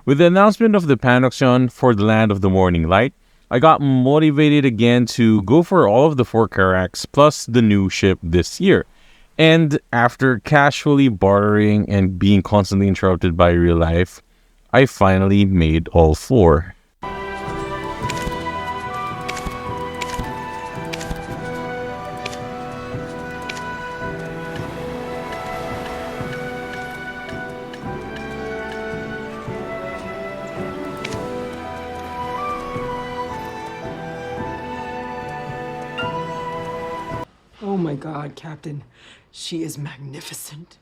With the announcement of the Panokseon for the Land of the Morning Light, I got motivated again to go for all of the 4 Carracks plus the new ship this year. And after casually bartering and being constantly interrupted by real life, I finally made all 4. Oh my god, Captain. She is magnificent.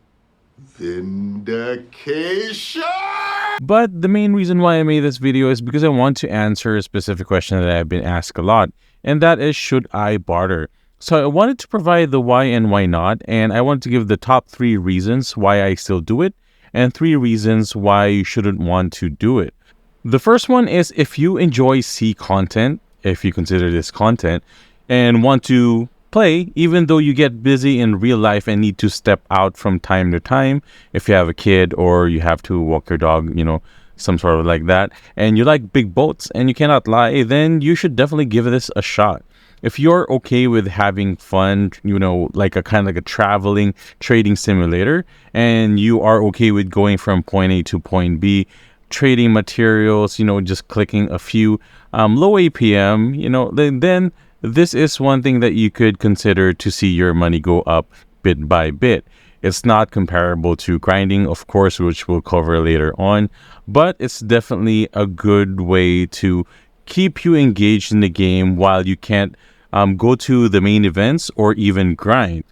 Vindication! But the main reason why I made this video is because I want to answer a specific question that I've been asked a lot, and that is, should I barter? So I wanted to provide the why and why not, and I wanted to give the top 3 reasons why I still do it, and 3 reasons why you shouldn't want to do it. The first one is, if you enjoy C content, if you consider this content, and want to play, even though you get busy in real life and need to step out from time to time, if you have a kid or you have to walk your dog, some sort of like that, and you like big boats and you cannot lie, then you should definitely give this a shot. If you're okay with having fun, like a kind of like a traveling trading simulator, and you are okay with going from point A to point B, trading materials, just clicking a few low APM, then this is one thing that you could consider to see your money go up bit by bit. It's not comparable to grinding, of course, which we'll cover later on, but it's definitely a good way to keep you engaged in the game while you can't go to the main events or even grind.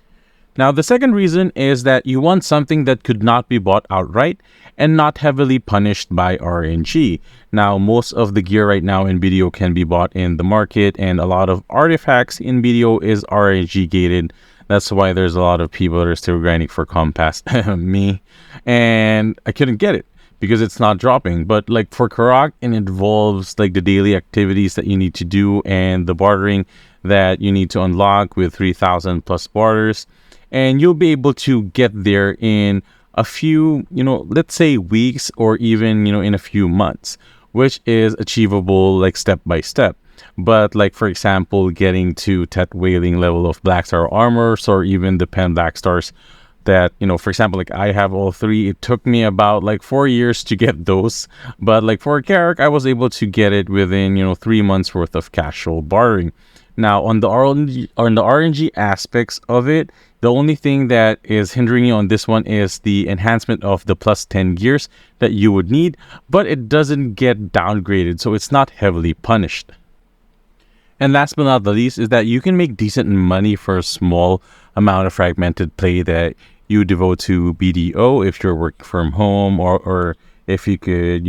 Now, the second reason is that you want something that could not be bought outright and not heavily punished by RNG. Now, most of the gear right now in BDO can be bought in the market, and a lot of artifacts in BDO is RNG gated. That's why there's a lot of people that are still grinding for Compass, me, and I couldn't get it because it's not dropping. But like for Carrack, it involves like the daily activities that you need to do and the bartering that you need to unlock with 3,000 plus barters. And you'll be able to get there in a few, let's say weeks, or even, in a few months, which is achievable like step by step. But like, for example, getting to Tet Wailing level of Black Star armors, or even the Pen Black Stars that, for example, like I have all 3. It took me about like 4 years to get those. But like for Carrack, I was able to get it within, 3 months worth of casual bartering. Now, on the RNG aspects of it, the only thing that is hindering you on this one is the enhancement of the plus 10 gears that you would need, but it doesn't get downgraded, so it's not heavily punished. And last but not the least is that you can make decent money for a small amount of fragmented play that you devote to BDO if you're working from home, or if you could,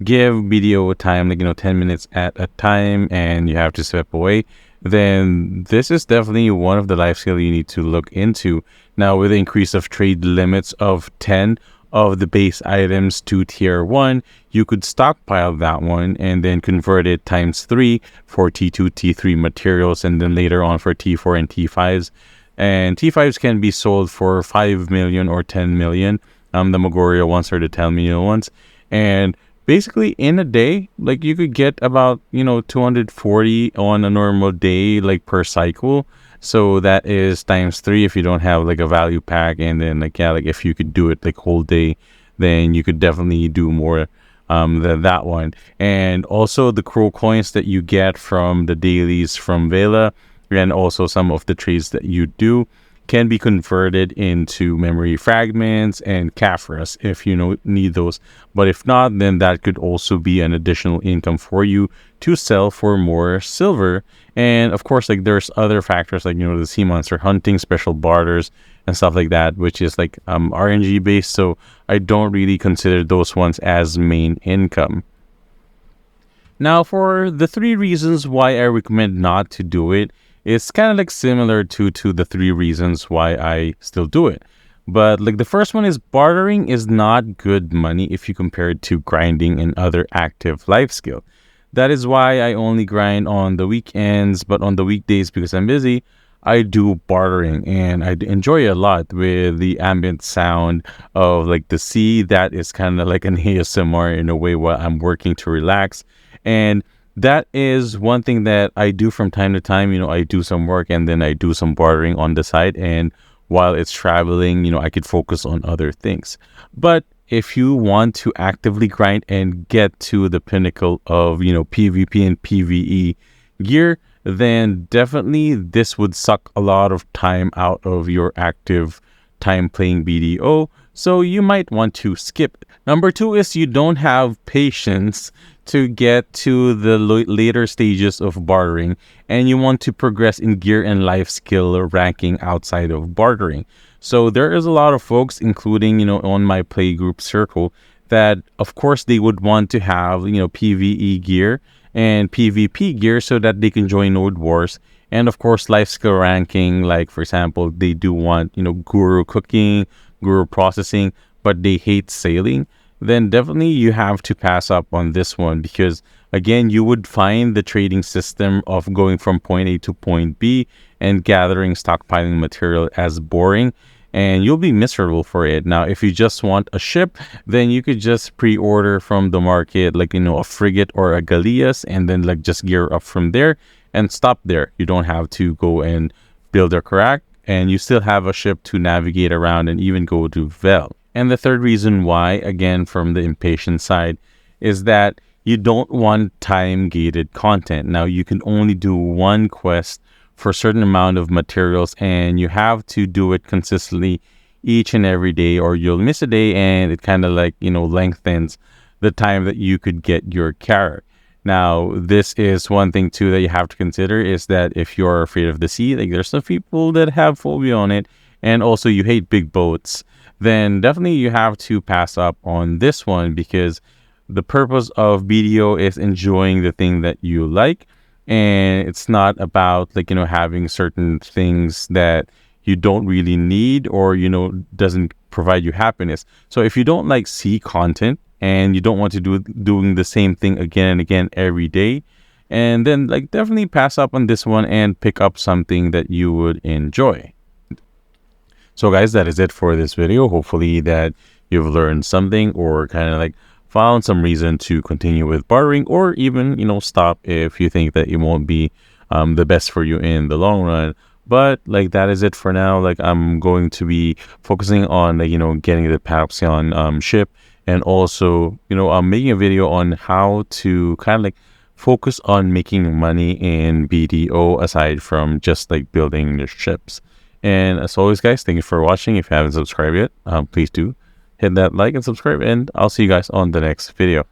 give BDO time, like, 10 minutes at a time and you have to step away. Then this is definitely one of the life skills you need to look into. Now, with the increase of trade limits of 10 of the base items to tier 1, you could stockpile that one and then convert it times 3 for T2, T3 materials, and then later on for T4 and T5s. And T5s can be sold for 5 million or 10 million. The Magoria ones are the 10 million ones. And basically, in a day, like you could get about, 240 on a normal day, like per cycle. So that is times 3 if you don't have like a value pack. And then like if you could do it like whole day, then you could definitely do more than that one. And also the crow coins that you get from the dailies from Vela, and also some of the trades that you do, can be converted into memory fragments and Carracks if you need those. But if not, then that could also be an additional income for you to sell for more silver. And of course, like there's other factors like the sea monster hunting, special barters, and stuff like that, which is like RNG based. So I don't really consider those ones as main income. Now, for the 3 reasons why I recommend not to do it, it's kind of like similar to the 3 reasons why I still do it. But like the first one is, bartering is not good money if you compare it to grinding and other active life skill. That is why I only grind on the weekends, but on the weekdays, because I'm busy, I do bartering, and I enjoy it a lot with the ambient sound of like the sea. That is kind of like an ASMR in a way while I'm working to relax. And that is one thing that I do from time to time. I do some work and then I do some bartering on the side. And while it's traveling, I could focus on other things. But if you want to actively grind and get to the pinnacle of, PvP and PvE gear, then definitely this would suck a lot of time out of your active time playing BDO. So you might want to skip it. Number two is you don't have patience to get to the later stages of bartering, and you want to progress in gear and life skill ranking outside of bartering. So there is a lot of folks, including, on my playgroup circle, that of course they would want to have, PvE gear and PvP gear so that they can join Node Wars. And of course, life skill ranking, like for example, they do want, guru cooking, guru processing, but they hate sailing. Then definitely you have to pass up on this one, because again, you would find the trading system of going from point A to point B and gathering stockpiling material as boring, and you'll be miserable for it. Now, if you just want a ship, then you could just pre-order from the market, like, a frigate or a galleass, and then like just gear up from there and stop there. You don't have to go and build a Carrack, and you still have a ship to navigate around and even go to Vel. And the third reason why, again, from the impatient side, is that you don't want time-gated content. Now, you can only do one quest for a certain amount of materials, and you have to do it consistently each and every day, or you'll miss a day, and it kind of like, lengthens the time that you could get your Carrack. Now, this is one thing too that you have to consider, is that if you're afraid of the sea, like there's some people that have phobia on it, and also you hate big boats, then definitely you have to pass up on this one, because the purpose of BDO is enjoying the thing that you like, and it's not about like, having certain things that you don't really need, or, doesn't provide you happiness. So if you don't like sea content and you don't want to doing the same thing again and again every day, and then like definitely pass up on this one and pick up something that you would enjoy. So guys, that is it for this video. Hopefully that you've learned something, or kind of like found some reason to continue with bartering, or even, stop if you think that it won't be the best for you in the long run. But like that is it for now. Like I'm going to be focusing on like, getting the Panokseon ship, and also, I'm making a video on how to kind of like focus on making money in BDO aside from just like building your ships. And as always, guys, thank you for watching. If you haven't subscribed yet, please do hit that like and subscribe, and I'll see you guys on the next video.